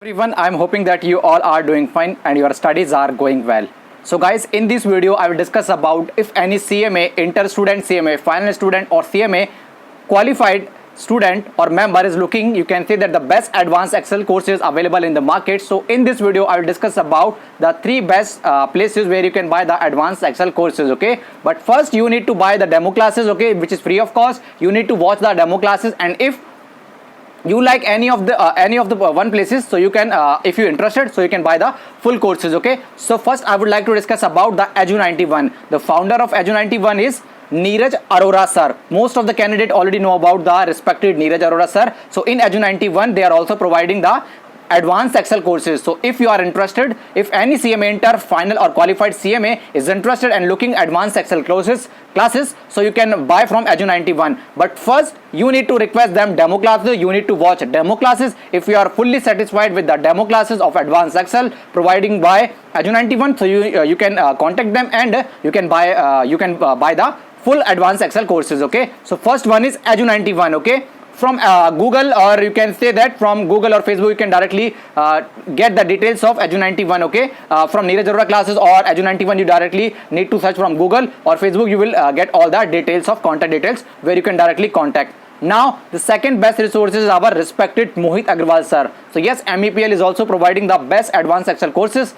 Everyone, I'm hoping that you all are doing fine and your studies are going well. So guys, in this video I will discuss about if any CMA, inter-student CMA, final student or CMA qualified student or member is looking, you can say that the best advanced Excel courses available in the market. So in this video I will discuss about the three best places where you can buy the advanced Excel courses, okay? But first you need to buy the demo classes, okay, which is free of cost. You need to watch the demo classes, and if you like any of the one places, so you can if you're interested, so you can buy the full courses, okay? So first I would like to discuss about the Edu91. The founder of Edu91 is Neeraj Arora sir. Most of the candidate already know about the respected Neeraj Arora sir. So in Edu91 they are also providing the advanced Excel courses. So if you are interested, if any CMA inter, final or qualified CMA is interested and looking advanced Excel classes, so you can buy from Edu91. But first you need to request them demo classes. You need to watch demo classes. If you are fully satisfied with the demo classes of advanced Excel providing by Edu91, so you can contact them and you can buy the full advanced Excel courses, okay? So first one is Edu91, okay? From Google, or you can say that from Google or Facebook, you can directly get the details of Edu91, okay? From Neeraj Arora classes or Edu91, you directly need to search from Google or Facebook. You will get all the details of contact details where you can directly contact. Now the second best resource is our respected Mohit Agrawal sir. So yes, MEPL is also providing the best advanced Excel courses.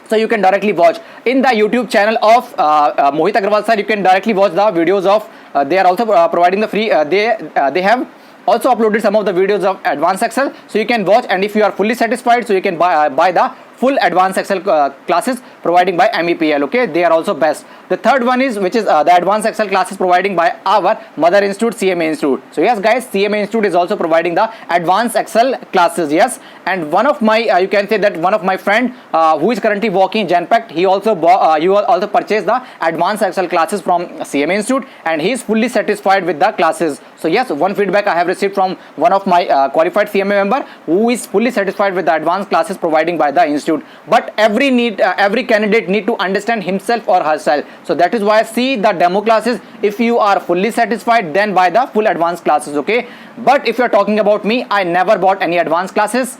So you can directly watch in the YouTube channel of Mohit Agrawal sir. You can directly watch the videos of they are also providing the free they have also uploaded some of the videos of advanced Excel, so you can watch, and if you are fully satisfied, so you can buy the full advanced Excel classes providing by MEPL, okay? They are also best. The third one is which is the advanced Excel classes providing by our mother institute, CMA Institute. So yes guys, CMA Institute is also providing the advanced Excel classes, yes. And one of my you can say that one of my friend who is currently working in Genpact, he also purchased the advanced Excel classes from CMA Institute, and he is fully satisfied with the classes. So yes, one feedback I have received from one of my qualified CMA member who is fully satisfied with the advanced classes providing by the institute. But every candidate need to understand himself or herself. So that is why see the demo classes. If you are fully satisfied, then buy the full advanced classes, okay? But if you are talking about me, I never bought any advanced classes.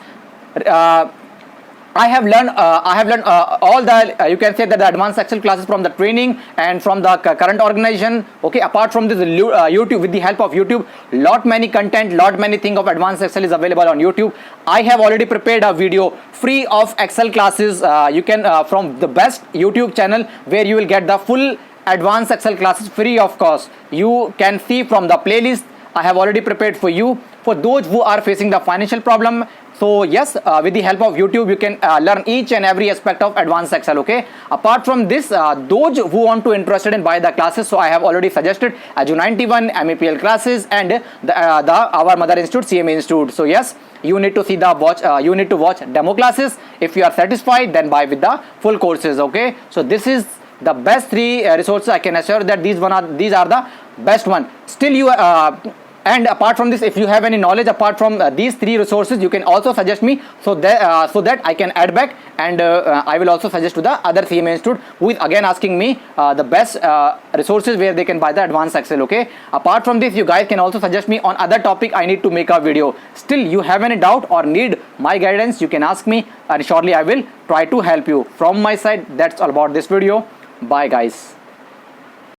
I have learned all the you can say that the advanced Excel classes from the training and from the current organization, okay? Apart from this YouTube, with the help of YouTube, lot many content, lot many thing of advanced Excel is available on YouTube. I have already prepared a video free of Excel classes. You can from the best YouTube channel where you will get the full advanced Excel classes free of cost. You can see from the playlist I have already prepared for you, for those who are facing the financial problem. So yes, with the help of YouTube, you can learn each and every aspect of advanced Excel, okay? Apart from this, those who want to interested in buy the classes, so I have already suggested Edu91, MEPL classes, and our mother institute, CMA Institute. So yes, you need to see you need to watch demo classes. If you are satisfied, then buy with the full courses, okay? So this is the best three resources. I can assure that these are the best one. Still you and apart from this, if you have any knowledge apart from these three resources, you can also suggest me, so that I can add back, and I will also suggest to the other CMA Institute who is again asking me the best resources where they can buy the advanced Excel, okay? Apart from this, you guys can also suggest me on other topic I need to make a video. Still you have any doubt or need my guidance, you can ask me, and surely I will try to help you. From my side, that's all about this video. Bye guys.